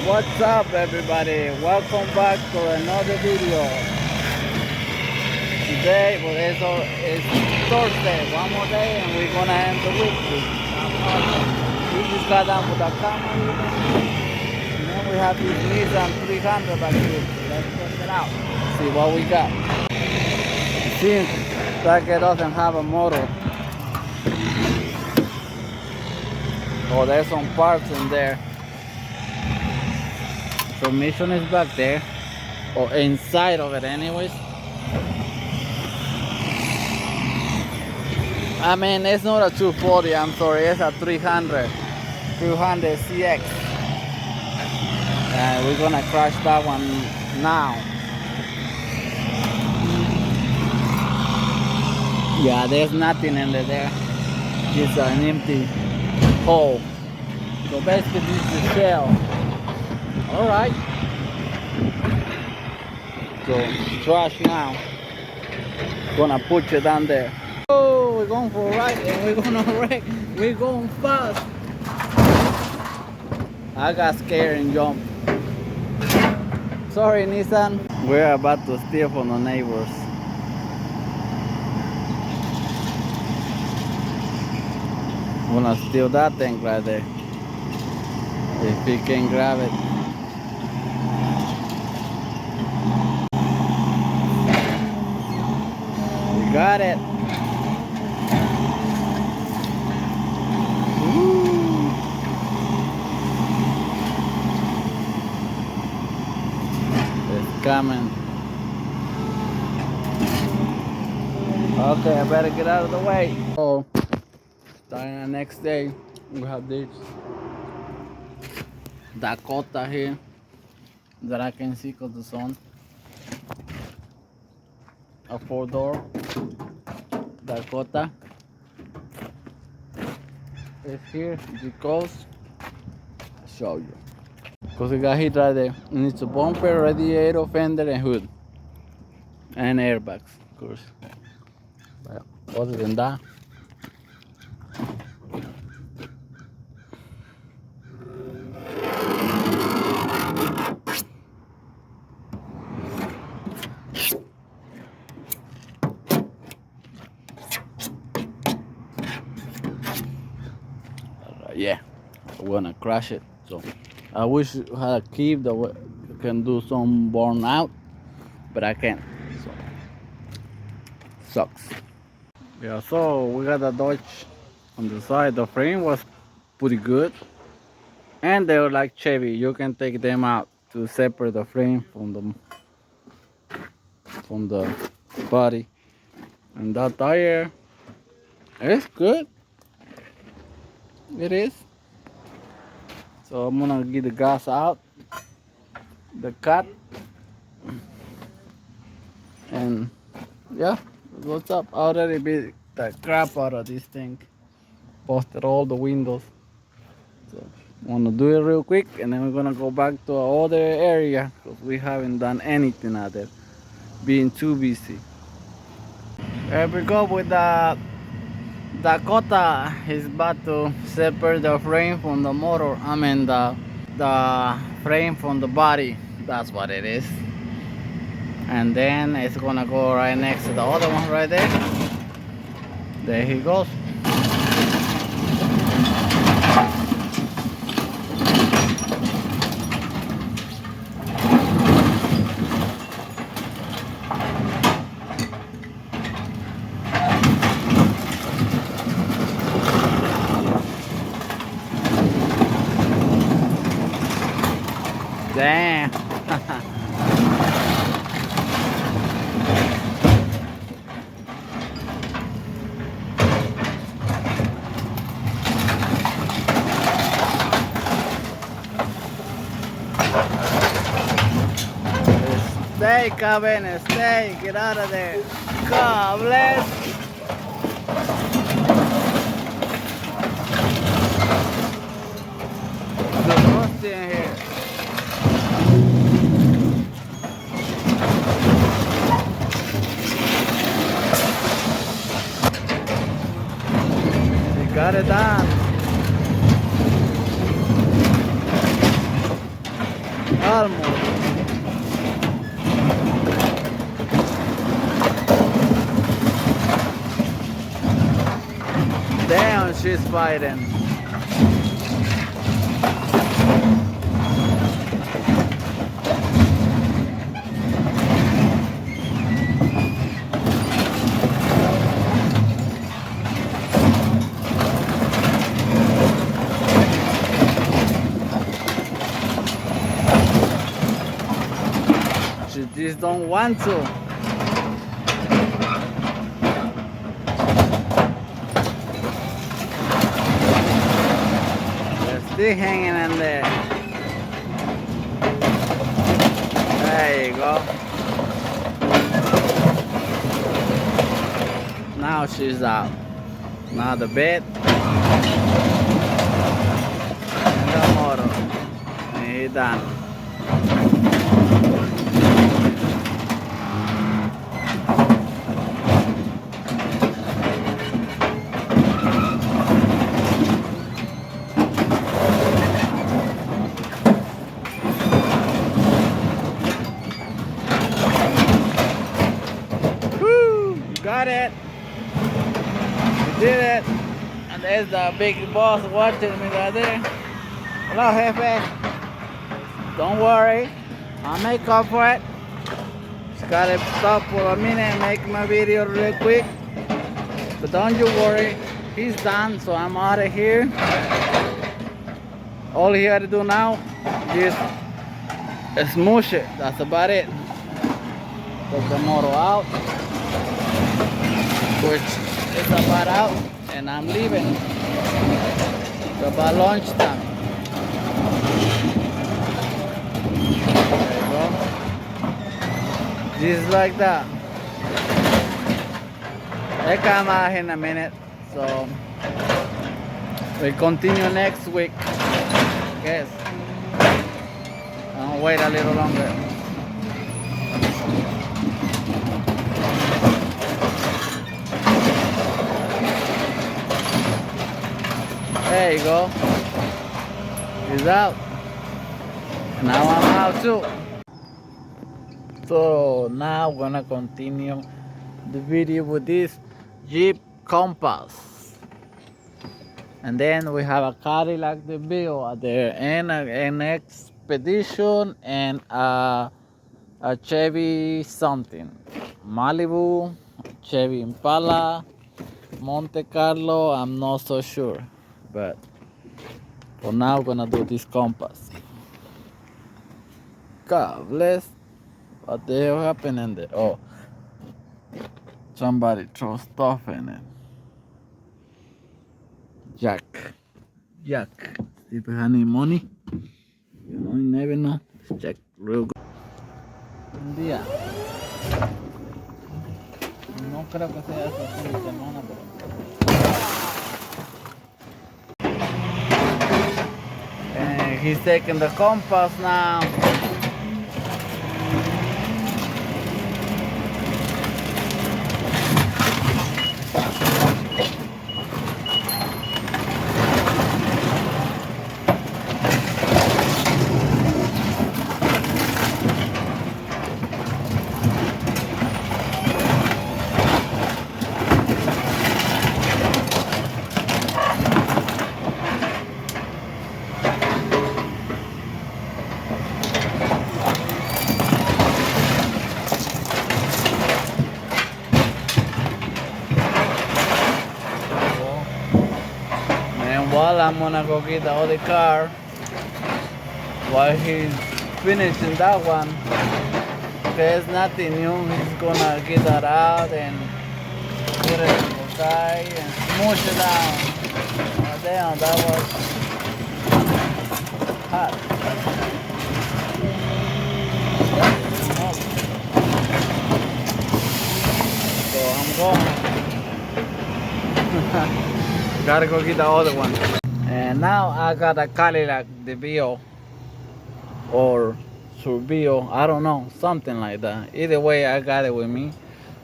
What's up, everybody? Welcome back to another video. Today, it's Thursday, one more day, and we're gonna end the week with we just got done with the camera and then we have this Nissan 300 back here. So let's check it out. See what we got. It seems like it doesn't have a motor. Oh, there's some parts in there. Transmission is back there, or inside of it anyways. I mean, it's not a 240, I'm sorry, it's a 300 CX. And we're gonna crash that one now. Yeah, there's nothing in there, just an empty hole. So basically this is the shell. Alright, so trash now. Gonna put you down there. Oh, we're going for a ride and we're gonna wreck. We're going fast. I got scared and jumped. Sorry, Nissan. We're about to steal from the neighbors. Gonna steal that thing right there. If he can grab it. Got it. Woo. It's coming. Okay, I better get out of the way. Oh, starting the next day, we have this Dakota here that I can see because the sun. A 4-door Dakota. It's here, it goes. I'll show you. Because it got hit right there. And it's a bumper, radiator, fender, and hood. And airbags, of course. But other than that, yeah, I'm gonna crash it. So I wish I had a key that can do some burn out, but I can't. So sucks. Yeah, so we got a Dodge on the side. The frame was pretty good, and they were like Chevy. You can take them out to separate the frame from the body. And that tire is good. It is. So I'm gonna get the gas out, the cut, and yeah, what's up? I already beat the crap out of this thing. Busted all the windows. So I'm gonna do it real quick, and then we're gonna go back to our other area because we haven't done anything out there, being too busy. Here we go with the Dakota. Is about to separate the frame from the motor. I mean the frame from the body. That's what it is. And then it's gonna go right next to the other one right there. There he goes. Damn. Stay, Kevin, stay. Get out of there. God bless. There's no staying here. Got it done. Almost. Damn, she's fighting. She just don't want to. They're still hanging in there. There you go. Now she's out. Now the bed and the motor. And he's done. Got it. We did it. And there's the big boss watching me right there. Hello, Jefe. Don't worry. I'll make up for it. Just gotta stop for a minute and make my video real quick. But don't you worry. He's done, so I'm out of here. All he had to do now is smoosh it. That's about it. Take the motor out. Which is about out, and I'm leaving. It's about lunchtime. There you go. Just like that. They come out in a minute, so we continue next week. Yes. I'll wait a little longer. There you go. He's out. Now I'm out too. So now we're gonna continue the video with this Jeep Compass. And then we have a Cadillac DeVille there, and an Expedition, and a Chevy something. Malibu, Chevy Impala, Monte Carlo, I'm not so sure. But for now, we're gonna do this Compass. God bless. What the hell happened in there? Oh, somebody throw stuff in it. Jack. If you have any money, you know, you never know. Let's check real good. Un día. No creo que sea esta fin de semana, pero. He's taking the compass now. Well, I'm gonna go get the other car while he's finishing that one. There's nothing new. He's gonna get that out and put it in the side and smoosh it down. Oh, damn, that was hot. So I'm going. Gotta go get the other one. And now I got a Cadillac DeVille or Survio, I don't know, something like that. Either way, I got it with me.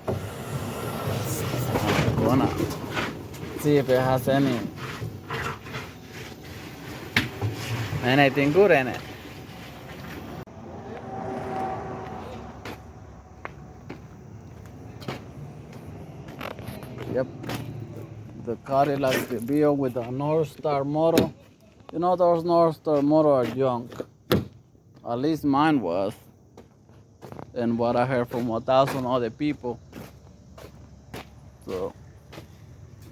I'm gonna see if it has anything good in it. Cadillac DeVille with a North Star motor. You know those North Star motor are junk. At least mine was. And what I heard from 1,000 other people. So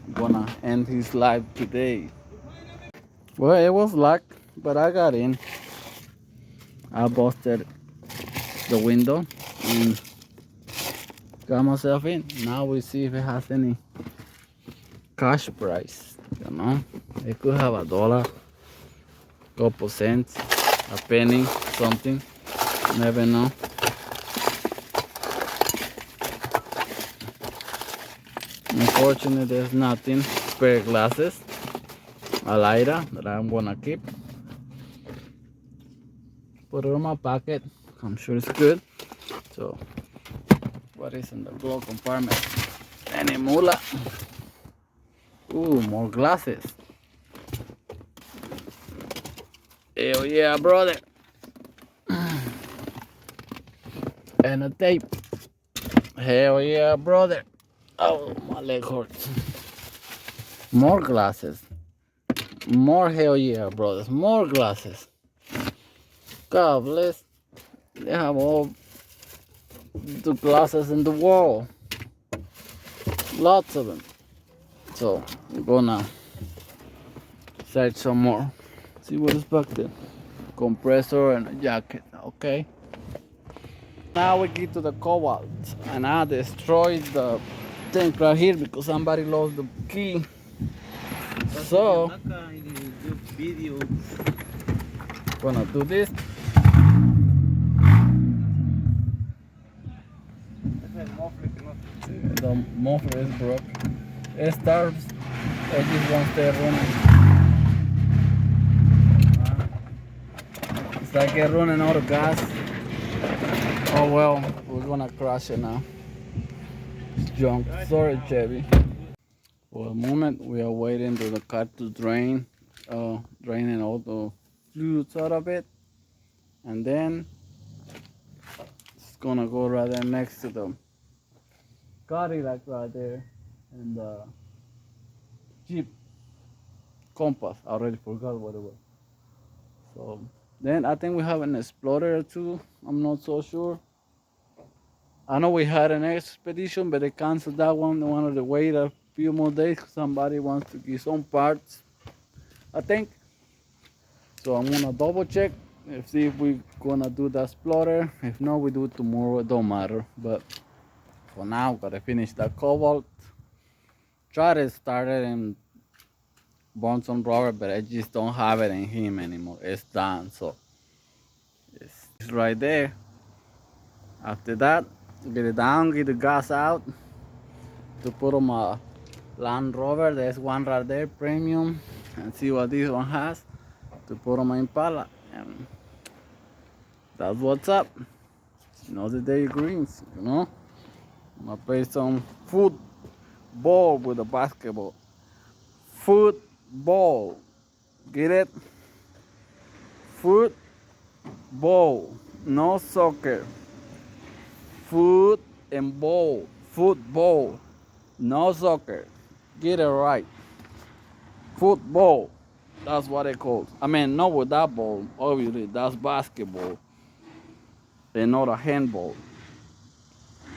I'm gonna end his life today. Well, it was luck, but I got in. I busted the window and got myself in. Now we see if it has any cash price. You know, it could have $1, couple cents, a penny, something. Never know. Unfortunately, there's nothing. Spare glasses, a lighter that I'm gonna keep. Put it in my pocket. I'm sure it's good. So, what is in the glove compartment? Any mula? Ooh, more glasses. Hell yeah, brother. And a tape. Hell yeah, brother. Oh, my leg hurts. More glasses. More hell yeah, brothers. More glasses. God bless. They have all the glasses in the world. Lots of them. So, I'm gonna search some more. See what is back there. Compressor and a jacket. Okay. Now we get to the Cobalt. And I destroyed the tank right here because somebody lost the key. So, gonna do this. The muffler is broke. It starts. It just won't stay running. It's like it's running out of gas. Oh well, we're gonna crash it now. It's junk. Sorry, Chevy. For a moment, we are waiting for the car to drain, draining all the fluids out of it, and then it's gonna go right there next to the Cadillac right there, and the Jeep Compass. I already forgot what it was. So then I think we have an Explorer too. I'm not so sure. I know we had an expedition, but they canceled that one. They wanted to wait a few more days. Somebody wants to get some parts, I think. So I'm gonna double check and see if we're gonna do the Explorer. If not, we do it tomorrow. It don't matter. But for now, gotta finish that Cobalt. Try to start it and burn some rubber, but I just don't have it in him anymore. It's done. So it's right there. After that, get it down, get the gas out to put on my Land Rover. There's one right there, premium, and see what this one has to put on my Impala. And that's what's up. Another day of greens, you know. I'm gonna play some football with a basketball. Football, get it? Football, no soccer. Foot and ball, football, no soccer. Get it right. Football, that's what it calls. I mean, not with that ball, obviously, that's basketball. And not a handball.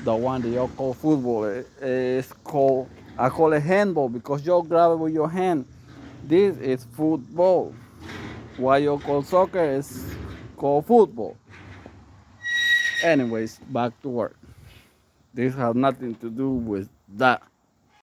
The one that you call football is called, I call it handball because you grab it with your hand. This is football. What you call soccer is called football. Anyways, back to work. This has nothing to do with that.